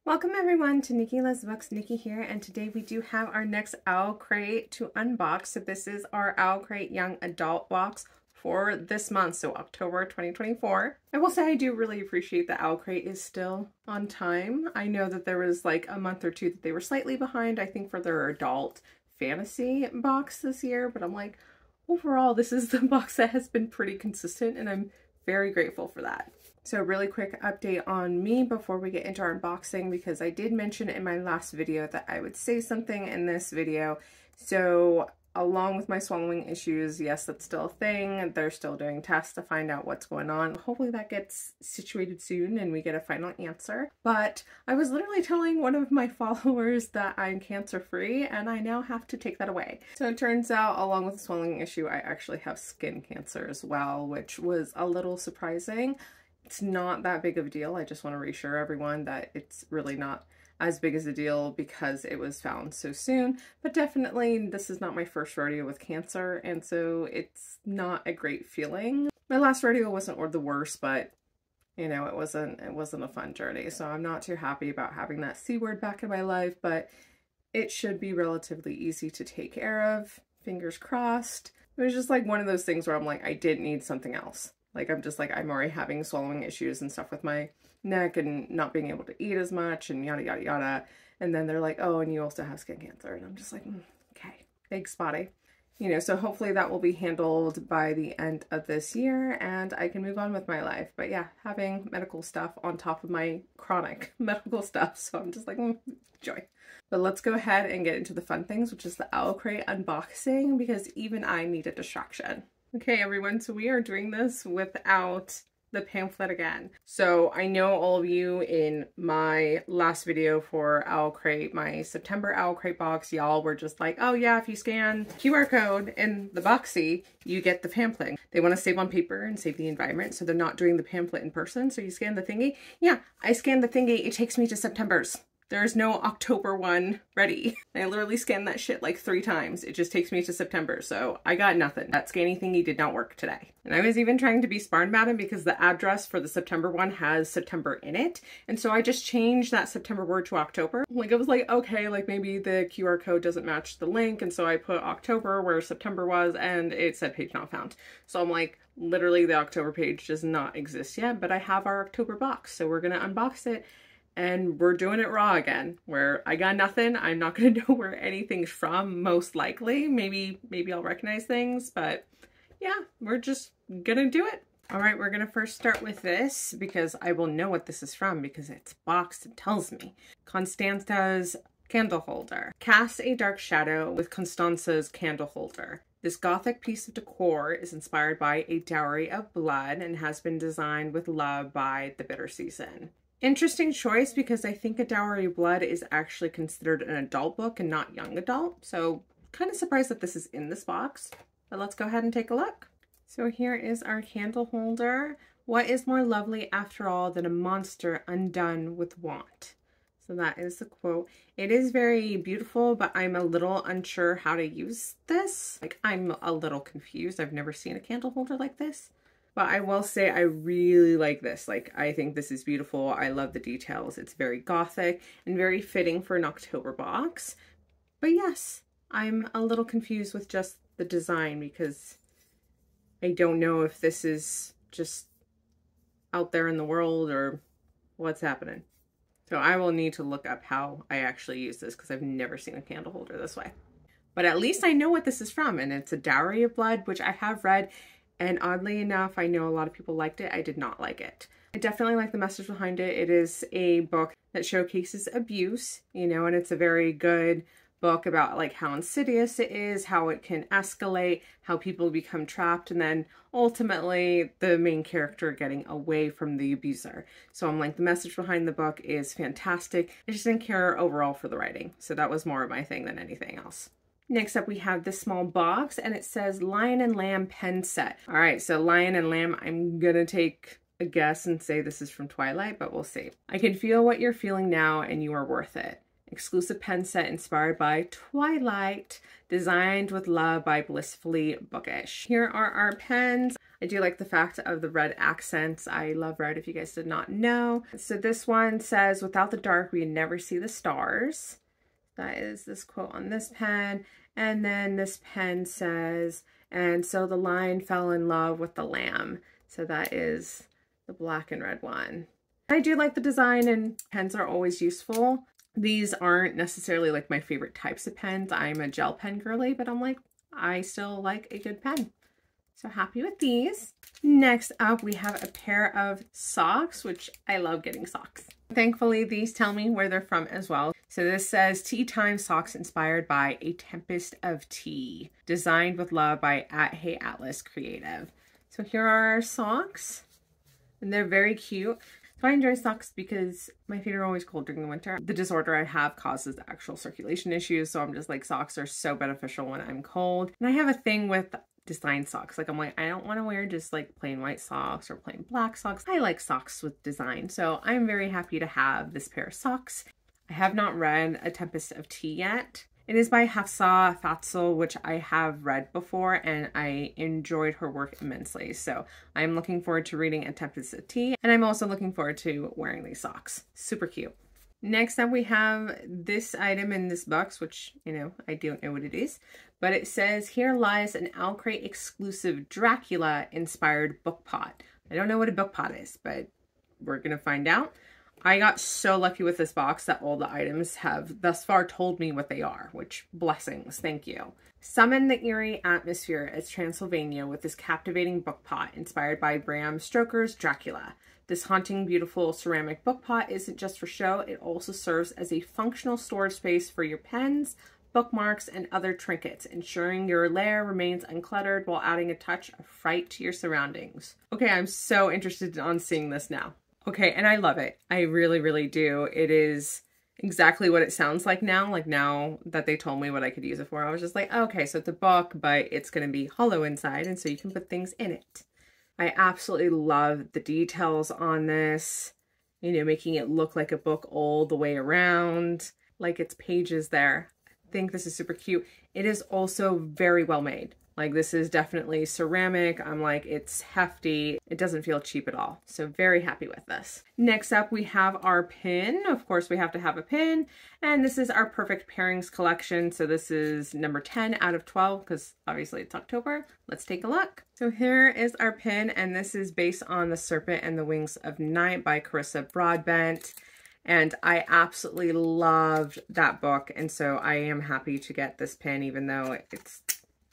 Welcome everyone to Nikki Loves Books. Nikki here, and today we do have our next OwlCrate to unbox. So this is our OwlCrate Young Adult box for this month, so October 2024. I will say I do really appreciate that OwlCrate is still on time. I know that there was like a month or two that they were slightly behind, I think, for their adult fantasy box this year, but I'm like, overall, this is the box that has been pretty consistent, and I'm very grateful for that. So really quick update on me before we get into our unboxing, because I did mention in my last video that I would say something in this video. So along with my swallowing issues, yes, that's still a thing. They're still doing tests to find out what's going on. Hopefully that gets situated soon and we get a final answer. But I was literally telling one of my followers that I'm cancer-free, and I now have to take that away. So it turns out, along with the swallowing issue, I actually have skin cancer as well, which was a little surprising. It's not that big of a deal. I just want to reassure everyone that it's really not as big as a deal because it was found so soon. But definitely this is not my first rodeo with cancer, and so it's not a great feeling. My last rodeo wasn't the worst, but you know, it wasn't a fun journey. So I'm not too happy about having that C word back in my life, but it should be relatively easy to take care of. Fingers crossed. It was just like one of those things where I'm like, I did need something else. Like, I'm just like, I'm already having swallowing issues and stuff with my neck and not being able to eat as much and yada, yada, yada. And then they're like, oh, and you also have skin cancer. And I'm just like, okay, thanks, spotty. You know, so hopefully that will be handled by the end of this year and I can move on with my life. But yeah, having medical stuff on top of my chronic medical stuff. So I'm just like, joy. But let's go ahead and get into the fun things, which is the OwlCrate unboxing, because even I need a distraction. Okay, everyone, so we are doing this without the pamphlet again. So I know all of you in my last video for OwlCrate, my September OwlCrate box, y'all were just like, oh yeah, if you scan QR code in the boxy, you get the pamphlet. They want to save on paper and save the environment, so they're not doing the pamphlet in person. So you scan the thingy. Yeah, I scanned the thingy. It takes me to September's. There's no October one ready. I literally scanned that shit like 3 times. It just takes me to September, so I got nothing. That scanning thingy did not work today. And I was even trying to be smart about it because the address for the September one has September in it. And so I just changed that September word to October. Like, it was like, okay, like maybe the QR code doesn't match the link. And so I put October where September was, and it said page not found. So I'm like, literally the October page does not exist yet, but I have our October box. So we're gonna unbox it. And we're doing it raw again, where I got nothing. I'm not going to know where anything's from, most likely. Maybe I'll recognize things, but yeah, we're just gonna do it. All right, we're gonna first start with this because I will know what this is from because it's boxed and tells me. Constanza's candle holder. Cast a dark shadow with Constanza's candle holder. This gothic piece of decor is inspired by a dowry of blood and has been designed with love by the bitter season. Interesting choice because I think A Dowry of Blood is actually considered an adult book and not young adult. So kind of surprised that this is in this box, but let's go ahead and take a look. So here is our candle holder. What is more lovely after all than a monster undone with want? So that is the quote. It is very beautiful, but I'm a little unsure how to use this. Like, I'm a little confused. I've never seen a candle holder like this. But I will say I really like this. Like, I think this is beautiful. I love the details. It's very gothic and very fitting for an October box. But yes, I'm a little confused with just the design because I don't know if this is just out there in the world or what's happening. So I will need to look up how I actually use this because I've never seen a candle holder this way. But at least I know what this is from, and it's A Dowry of Blood, which I have read. And oddly enough, I know a lot of people liked it. I did not like it. I definitely like the message behind it. It is a book that showcases abuse, you know, and it's a very good book about like how insidious it is, how it can escalate, how people become trapped, and then ultimately the main character getting away from the abuser. So I'm like, the message behind the book is fantastic. I just didn't care overall for the writing. So that was more of my thing than anything else. Next up, we have this small box, and it says Lion and Lamb pen set. All right, so Lion and Lamb, I'm gonna take a guess and say this is from Twilight, but we'll see. I can feel what you're feeling now, and you are worth it. Exclusive pen set inspired by Twilight, designed with love by Blissfully Bookish. Here are our pens. I do like the fact of the red accents. I love red if you guys did not know. So this one says, without the dark, we never see the stars. That is this quote on this pen. And then this pen says, and so the lion fell in love with the lamb. So that is the black and red one. I do like the design, and pens are always useful. These aren't necessarily like my favorite types of pens. I'm a gel pen girly, but I'm like, I still like a good pen. So happy with these. Next up, we have a pair of socks, which I love getting socks. Thankfully, these tell me where they're from as well. So this says Tea Time Socks inspired by A Tempest of Tea, designed with love by @HeyAtlas Creative. So here are our socks, and they're very cute. So I enjoy socks because my feet are always cold during the winter. The disorder I have causes actual circulation issues, so I'm just like, socks are so beneficial when I'm cold. And I have a thing with design socks. Like, I'm like, I don't want to wear just like plain white socks or plain black socks. I like socks with design, so I'm very happy to have this pair of socks. I have not read A Tempest of Tea yet. It is by Hafsa Fatzal, which I have read before, and I enjoyed her work immensely. So I'm looking forward to reading A Tempest of Tea, and I'm also looking forward to wearing these socks. Super cute. Next up, we have this item in this box, which, you know, I don't know what it is, but it says, here lies an OwlCrate exclusive Dracula inspired book pot. I don't know what a book pot is, but we're going to find out. I got so lucky with this box that all the items have thus far told me what they are, which blessings, thank you. Summon the eerie atmosphere as Transylvania with this captivating book pot inspired by Bram Stoker's Dracula. This haunting, beautiful ceramic book pot isn't just for show, it also serves as a functional storage space for your pens, bookmarks, and other trinkets, ensuring your lair remains uncluttered while adding a touch of fright to your surroundings. Okay, I'm so interested in seeing this now. Okay, and I love it. I really, really do. It is exactly what it sounds like now. Like, now that they told me what I could use it for, I was just like, okay, so it's a book, but it's going to be hollow inside, and so you can put things in it. I absolutely love the details on this, you know, making it look like a book all the way around, like it's pages there. I think this is super cute. It is also very well made. Like, this is definitely ceramic. I'm like, it's hefty. It doesn't feel cheap at all. So very happy with this. Next up, we have our pin. Of course, we have to have a pin. And this is our Perfect Pairings collection. So this is number 10 out of 12 because obviously it's October. Let's take a look. So here is our pin, and this is based on The Serpent and the Wings of Night by Carissa Broadbent. And I absolutely loved that book. And so I am happy to get this pin, even though it's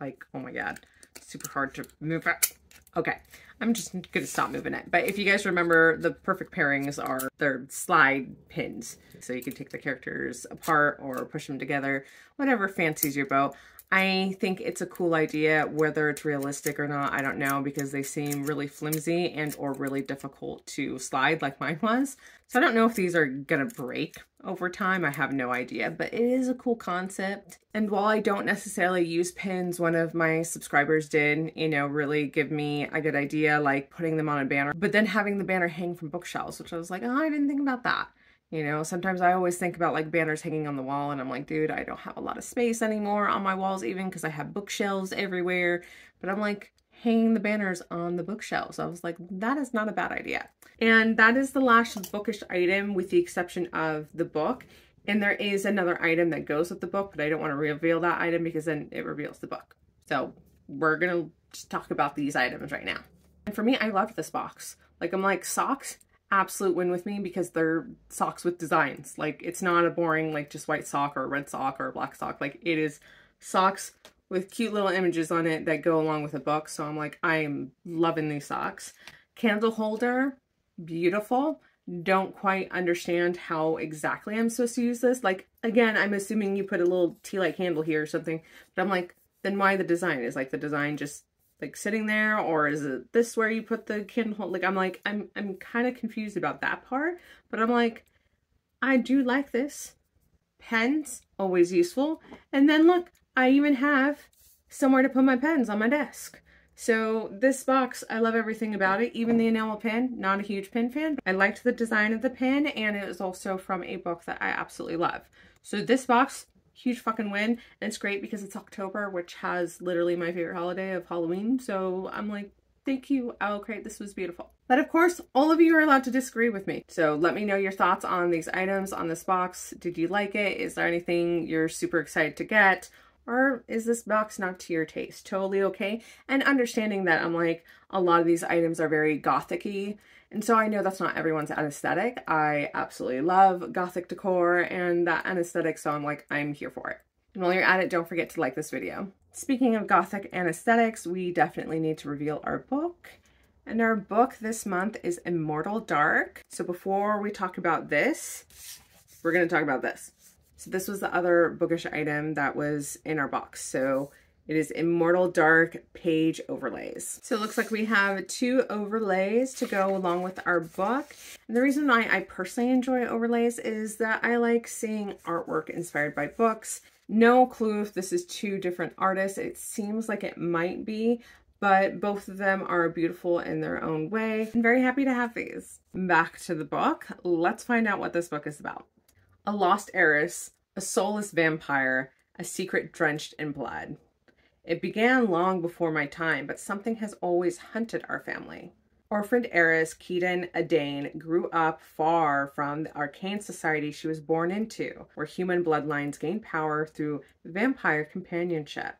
like, oh my god, super hard to move it. Okay, I'm just gonna stop moving it. But if you guys remember, the Perfect Pairings are their slide pins. So you can take the characters apart or push them together, whatever fancies your boat. I think it's a cool idea. Whether it's realistic or not, I don't know, because they seem really flimsy and or really difficult to slide like mine was. So I don't know if these are gonna break over time. I have no idea, but it is a cool concept. And while I don't necessarily use pins, one of my subscribers did, you know, really give me a good idea, like putting them on a banner, but then having the banner hang from bookshelves, which I was like, oh, I didn't think about that. You know, sometimes I always think about like banners hanging on the wall, and I'm like, dude, I don't have a lot of space anymore on my walls, even because I have bookshelves everywhere. But I'm like, hanging the banners on the bookshelves. I was like, that is not a bad idea. And that is the last bookish item, with the exception of the book. And there is another item that goes with the book, but I don't want to reveal that item because then it reveals the book. So we're gonna just talk about these items right now. And for me, I love this box. Like, I'm like, socks, absolute win with me, because they're socks with designs. Like, it's not a boring like just white sock or a red sock or a black sock. Like, it is socks with cute little images on it that go along with a book. So I'm like, I'm loving these socks. Candle holder, beautiful. Don't quite understand how exactly I'm supposed to use this. Like, again, I'm assuming you put a little tea light candle here or something, but I'm like, then why the design? Is like the design just like sitting there, or is it this where you put the candle hold? Like, I'm kind of confused about that part, but I'm like, I do like this. Pens, always useful. And then look, I even have somewhere to put my pens on my desk. So this box, I love everything about it, even the enamel pin. Not a huge pin fan. I liked the design of the pin, and it was also from a book that I absolutely love. So this box, huge fucking win. And it's great because it's October, which has literally my favorite holiday of Halloween. So I'm like, Thank you, OwlCrate. This was beautiful. But of course, all of you are allowed to disagree with me. So let me know your thoughts on these items, on this box. Did you like it? Is there anything you're super excited to get? Or is this box not to your taste? Totally okay. And understanding that I'm like, a lot of these items are very gothic-y. And so I know that's not everyone's aesthetic. I absolutely love gothic decor and that aesthetic. So I'm like, I'm here for it. And while you're at it, don't forget to like this video. Speaking of gothic and aesthetics, we definitely need to reveal our book. And our book this month is Immortal Dark. So before we talk about this, we're going to talk about this. So this was the other bookish item that was in our box. So it is Immortal Dark page overlays. So it looks like we have 2 overlays to go along with our book. And the reason why I personally enjoy overlays is that I like seeing artwork inspired by books. No clue if this is 2 different artists. It seems like it might be, but both of them are beautiful in their own way. I'm very happy to have these. Back to the book. Let's find out what this book is about. A lost heiress, a soulless vampire, a secret drenched in blood. It began long before my time, but something has always hunted our family. Orphaned heiress Keaton Adane grew up far from the arcane society she was born into, where human bloodlines gain power through vampire companionship.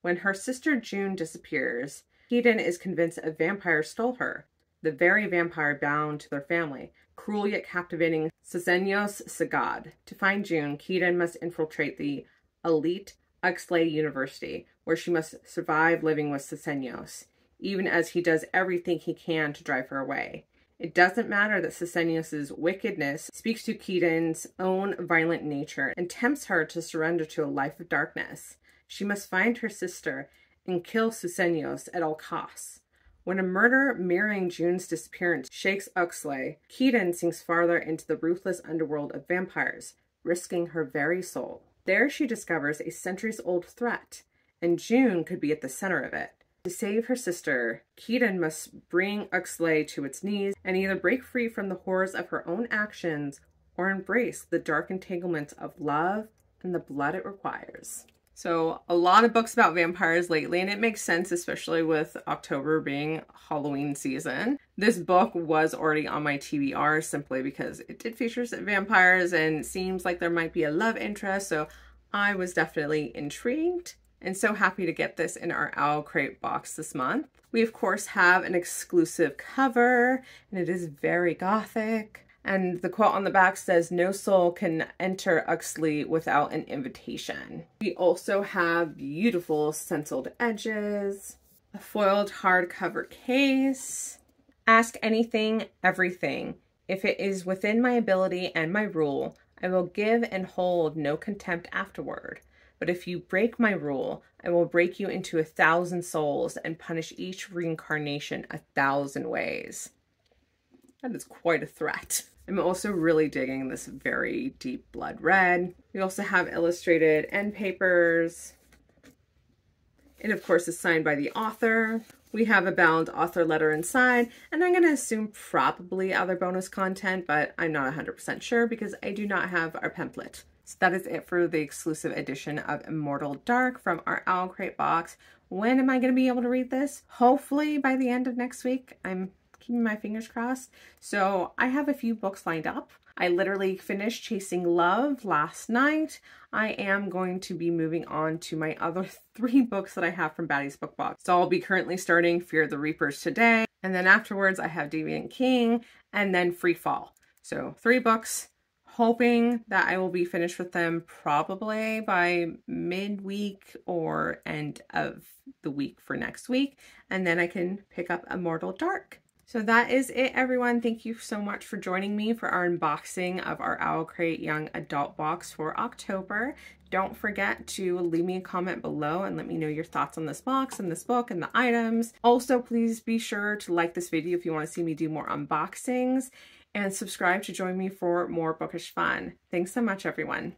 When her sister June disappears, Keaton is convinced a vampire stole her, the very vampire bound to their family, cruel yet captivating Ceseños Sagad. To find June, Keaton must infiltrate the elite Uxley University, where she must survive living with Ceseños, even as he does everything he can to drive her away. It doesn't matter that Ceseños' wickedness speaks to Keaton's own violent nature and tempts her to surrender to a life of darkness. She must find her sister and kill Ceseños at all costs. When a murder mirroring June's disappearance shakes Uxley, Keaton sinks farther into the ruthless underworld of vampires, risking her very soul. There she discovers a centuries-old threat, and June could be at the center of it. To save her sister, Keaton must bring Uxley to its knees and either break free from the horrors of her own actions or embrace the dark entanglements of love and the blood it requires. So a lot of books about vampires lately, and it makes sense, especially with October being Halloween season. This book was already on my TBR simply because it did feature vampires and seems like there might be a love interest. So I was definitely intrigued and so happy to get this in our OwlCrate box this month. We of course have an exclusive cover and it is very gothic. And the quote on the back says, "No soul can enter Uxley without an invitation." We also have beautiful stenciled edges, a foiled hardcover case. Ask anything, everything. If it is within my ability and my rule, I will give and hold no contempt afterward. But if you break my rule, I will break you into 1,000 souls and punish each reincarnation 1,000 ways. That is quite a threat. I'm also really digging this very deep blood red. We also have illustrated end papers. It of course is signed by the author. We have a bound author letter inside, and I'm going to assume probably other bonus content, but I'm not 100% sure because I do not have our pamphlet. So that is it for the exclusive edition of Immortal Dark from our OwlCrate box. When am I going to be able to read this? Hopefully by the end of next week. I'm keeping my fingers crossed. So I have a few books lined up. I literally finished Chasing Love last night. I am going to be moving on to my other 3 books that I have from Baddie's Book Box. So I'll be currently starting Fear the Reapers today. And then afterwards I have Deviant King and then Free Fall. So 3 books, hoping that I will be finished with them probably by midweek or end of the week for next week. And then I can pick up Immortal Dark. So that is it, everyone. Thank you so much for joining me for our unboxing of our OwlCrate Young Adult box for October. Don't forget to leave me a comment below and let me know your thoughts on this box and this book and the items. Also, please be sure to like this video if you want to see me do more unboxings and subscribe to join me for more bookish fun. Thanks so much, everyone.